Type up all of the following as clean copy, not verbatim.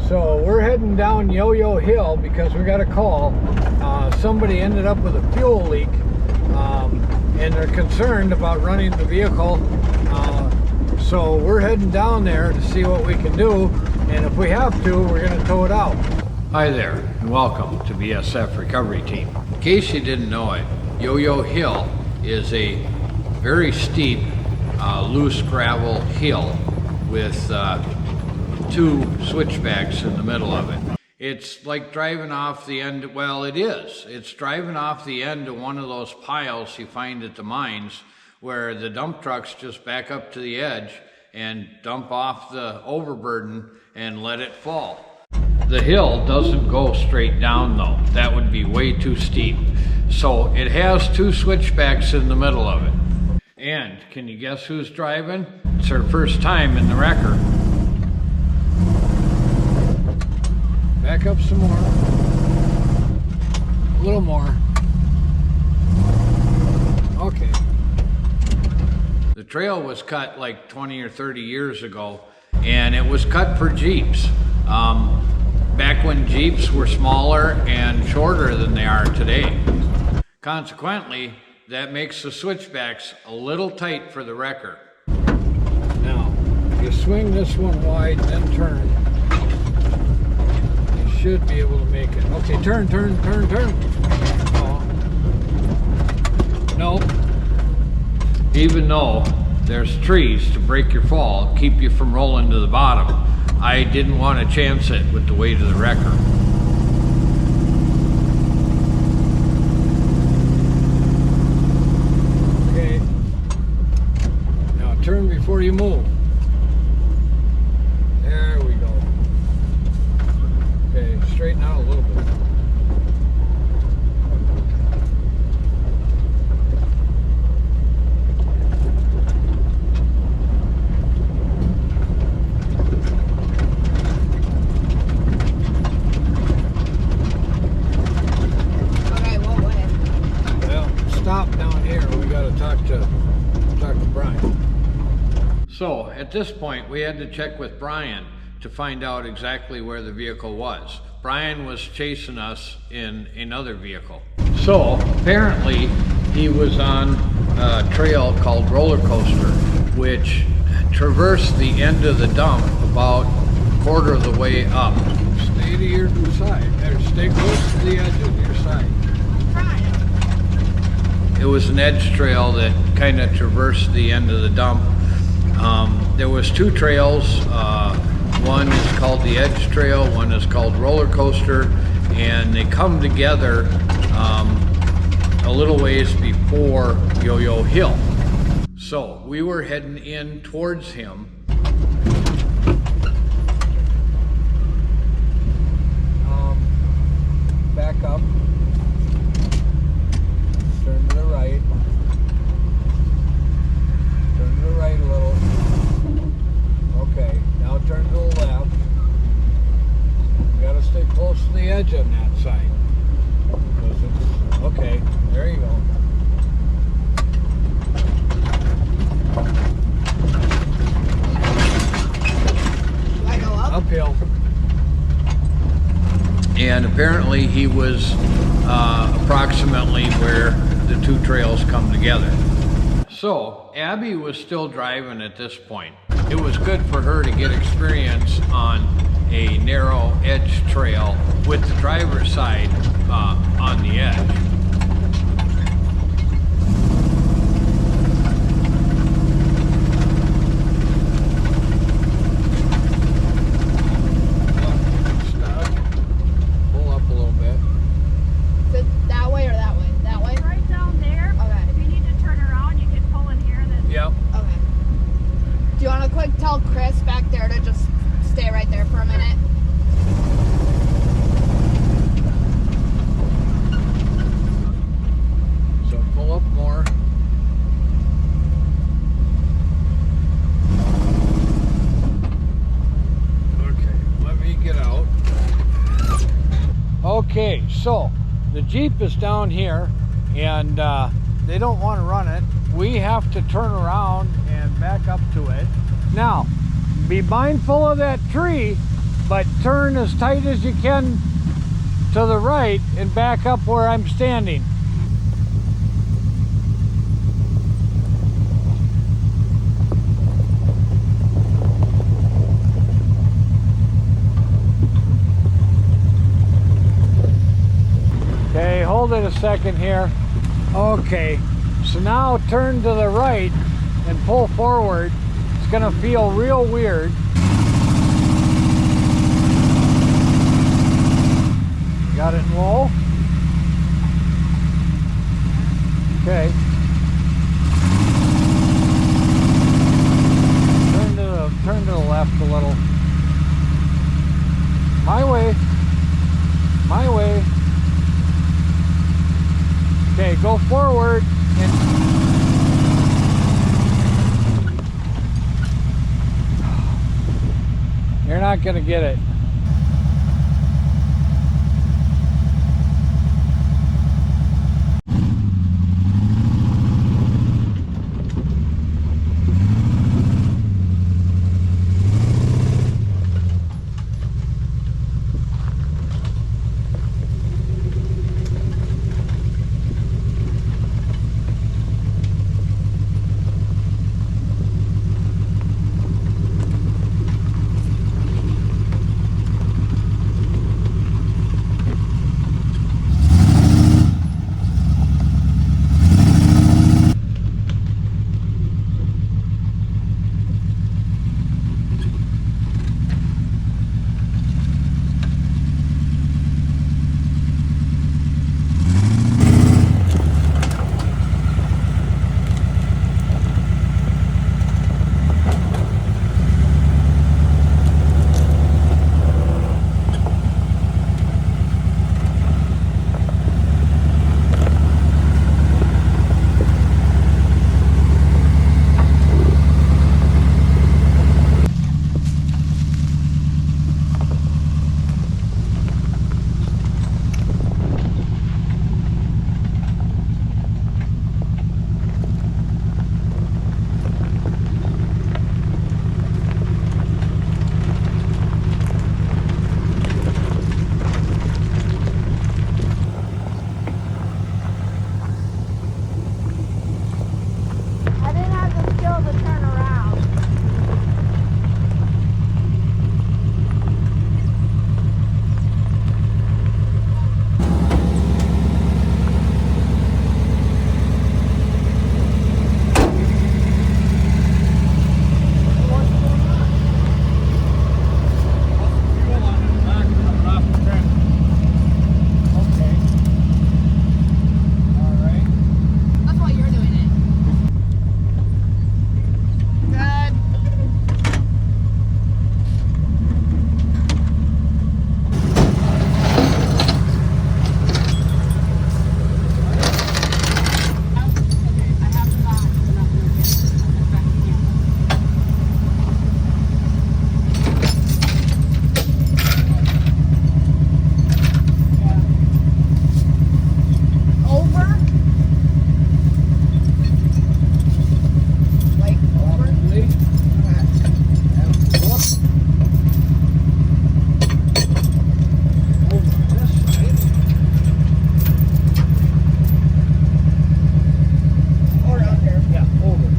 So we're heading down Yo-Yo Hill because we got a call. Somebody ended up with a fuel leak, and they're concerned about running the vehicle. So we're heading down there to see what we can do, and if we have to, we're going to tow it out. Hi there, and welcome to BSF Recovery Team. In case you didn't know it, Yo-Yo Hill is a very steep, loose gravel hill with two switchbacks in the middle of it. It's like driving off the end, well, it is. It's driving off the end of one of those piles you find at the mines where the dump trucks just back up to the edge and dump off the overburden and let it fall. The hill doesn't go straight down though. That would be way too steep. So it has two switchbacks in the middle of it. And can you guess who's driving? It's her first time in the wrecker. Back up some more. A little more. Okay. The trail was cut like 20 or 30 years ago, and it was cut for Jeeps. Back when Jeeps were smaller and shorter than they are today. Consequently, that makes the switchbacks a little tight for the wrecker. Now, if you swing this one wide, then turn. Should be able to make it. Okay, turn. Oh. No. Even though there's trees to break your fall, keep you from rolling to the bottom, I didn't want to chance it with the weight of the wrecker. Okay. Now turn before you move. There we go. Okay, straighten out a little bit. Okay, what way? Well, stop down here. We got to talk to Brian. So at this point, we had to check with Brian to find out exactly where the vehicle was. Brian was chasing us in another vehicle. So apparently he was on a trail called Roller Coaster, which traversed the end of the dump about a quarter of the way up. Stay to your side, or stay close to the edge of your side. It was an edge trail that kind of traversed the end of the dump. There was two trails. One is called the Edge Trail, one is called Roller Coaster, and they come together a little ways before Yo-Yo Hill. So we were heading in towards him. Back up. Turn to the right. Turn to the right a little. Okay, now turn to the left. You gotta stay close to the edge on that side. Because it's, okay, there you go. Do I go up? Uphill. And apparently he was approximately where the two trails come together. So Abby was still driving at this point. It was good for her to get experience on a narrow edge trail with the driver's side on the edge. Stop. Pull up a little bit. Is it that way or that way? That way? Right down there. Okay. If you need to turn around, you can pull in here. Then Yep. Okay. Do you want to quick tell Chris back there to just stay right there for a minute? So pull up more. Okay, let me get out. Okay, so the Jeep is down here and they don't want to run it. We have to turn around and back up to it. Now, be mindful of that tree but turn as tight as you can to the right and back up where I'm standing. Okay, hold it a second here. Okay, so now turn to the right and pull forward. It's gonna feel real weird. Got it in low? Okay. Turn to the left a little. My way. My way. Okay, go forward and you're not gonna get it. I didn't have the skill to turn around. That's why you're doing it. Good. Over. Like over. Or under. Yeah, over.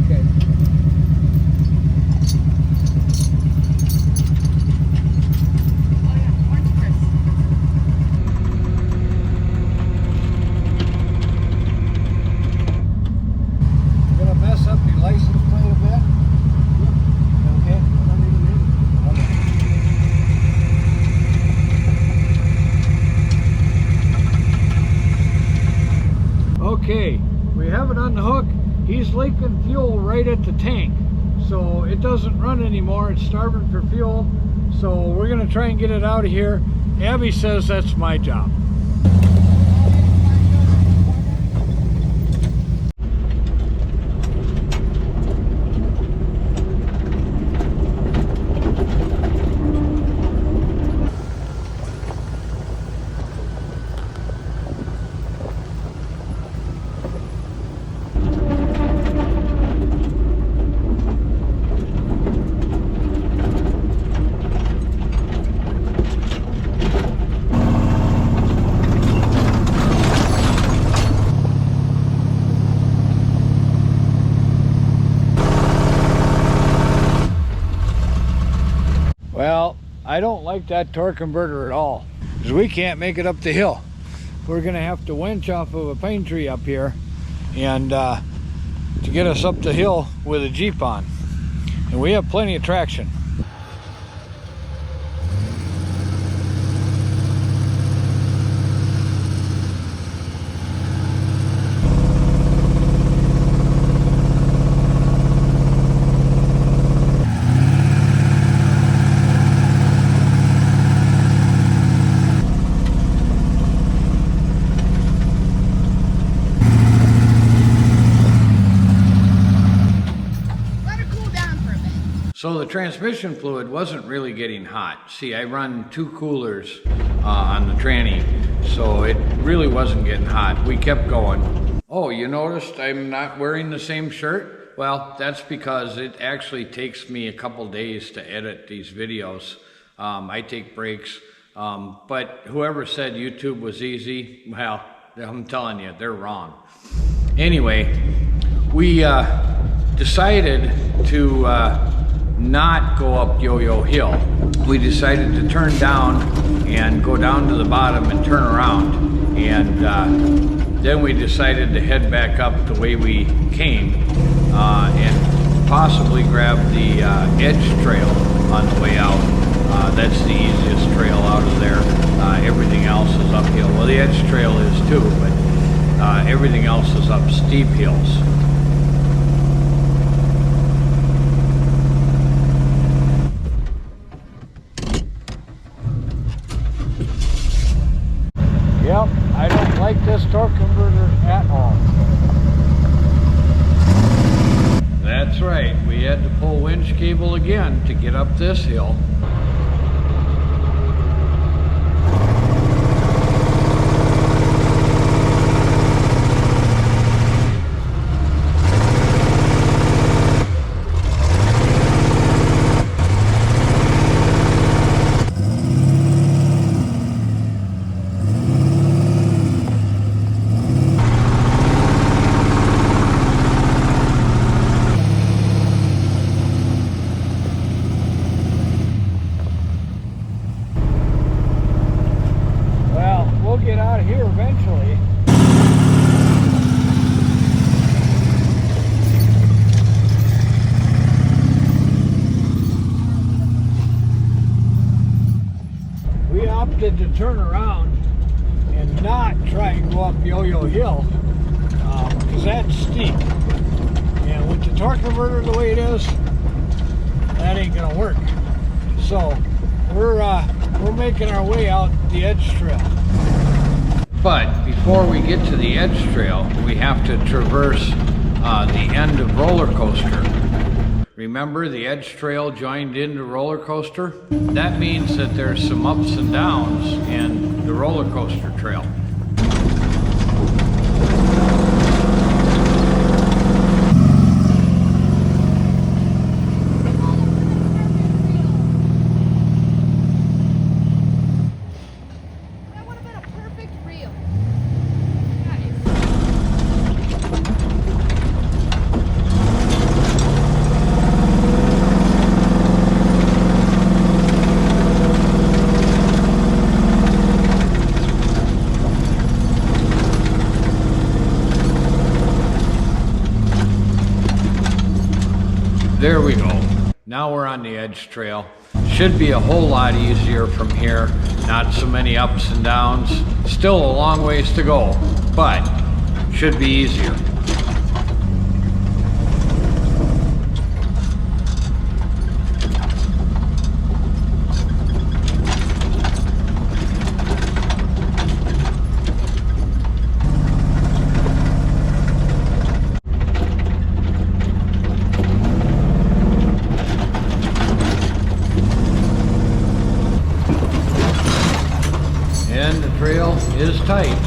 Okay. Oh yeah, orange crisp. Gonna mess up your license plate a bit? Okay. Okay, we have it on the hook. He's leaking fuel right at the tank. So it doesn't run anymore. It's starving for fuel. So we're gonna try and get it out of here. Abby says that's my job. I don't like that torque converter at all, because we can't make it up the hill. We're gonna have to winch off of a pine tree up here and to get us up the hill with a Jeep on. And we have plenty of traction. So the transmission fluid wasn't really getting hot. See, I run 2 coolers on the tranny, so it really wasn't getting hot. We kept going. Oh, you noticed I'm not wearing the same shirt? Well, that's because it actually takes me a couple days to edit these videos. I take breaks, but whoever said YouTube was easy, well, I'm telling you, they're wrong. Anyway, we decided to not go up Yo-Yo Hill. We decided to turn down and go down to the bottom and turn around. And then we decided to head back up the way we came and possibly grab the Edge Trail on the way out. That's the easiest trail out of there. Everything else is uphill. Well, the Edge Trail is too, but everything else is up steep hills. Yep, I don't like this torque converter at all. That's right, we had to pull winch cable again to get up this hill. Get out of here eventually. We opted to turn around and not try and go up Yo-Yo Hill because that's steep, and with the torque converter the way it is, that ain't gonna work. So we're making our way out the Edge Trail. But before we get to the Edge Trail, we have to traverse the end of Roller Coaster. Remember, the Edge Trail joined into Roller Coaster? That means that there's some ups and downs in the Roller Coaster trail. There we go. Now we're on the Edge Trail. Should be a whole lot easier from here. Not so many ups and downs. Still a long ways to go, but should be easier. And the trail is tight.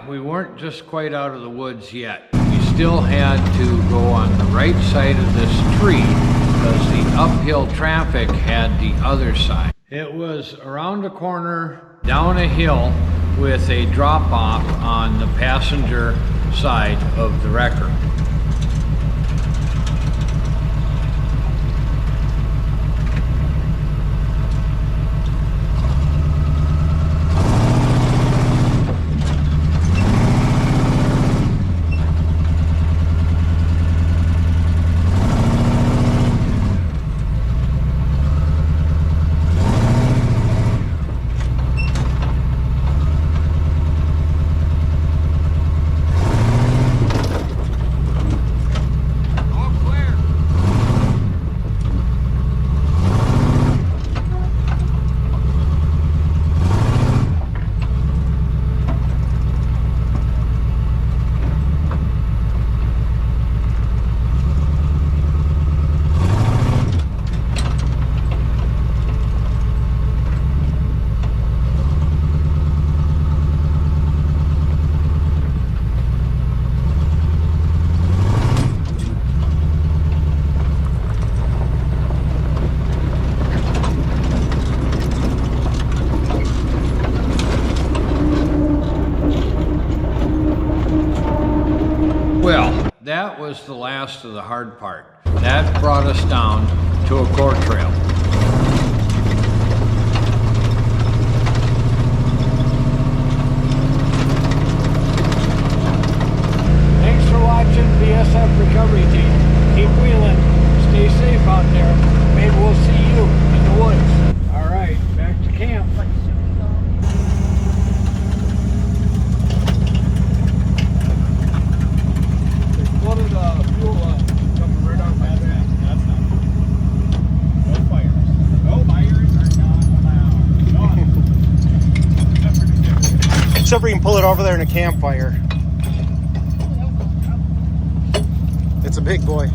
we weren't just quite out of the woods yet. We still had to go on the right side of this tree because the uphill traffic had the other side. It was around a corner, down a hill, with a drop off on the passenger side of the wrecker. Well, that was the last of the hard part. That brought us down to a core trail. Thanks for watching BSF Recovery Team. Keep wheeling. Stay safe out there. Maybe we'll see you in the woods. All right, back to camp. What is the fuel coming right off my back? That's not good. No fires. No fires are not allowed. None. Except for you can pull it over there in a campfire. It's a big boy.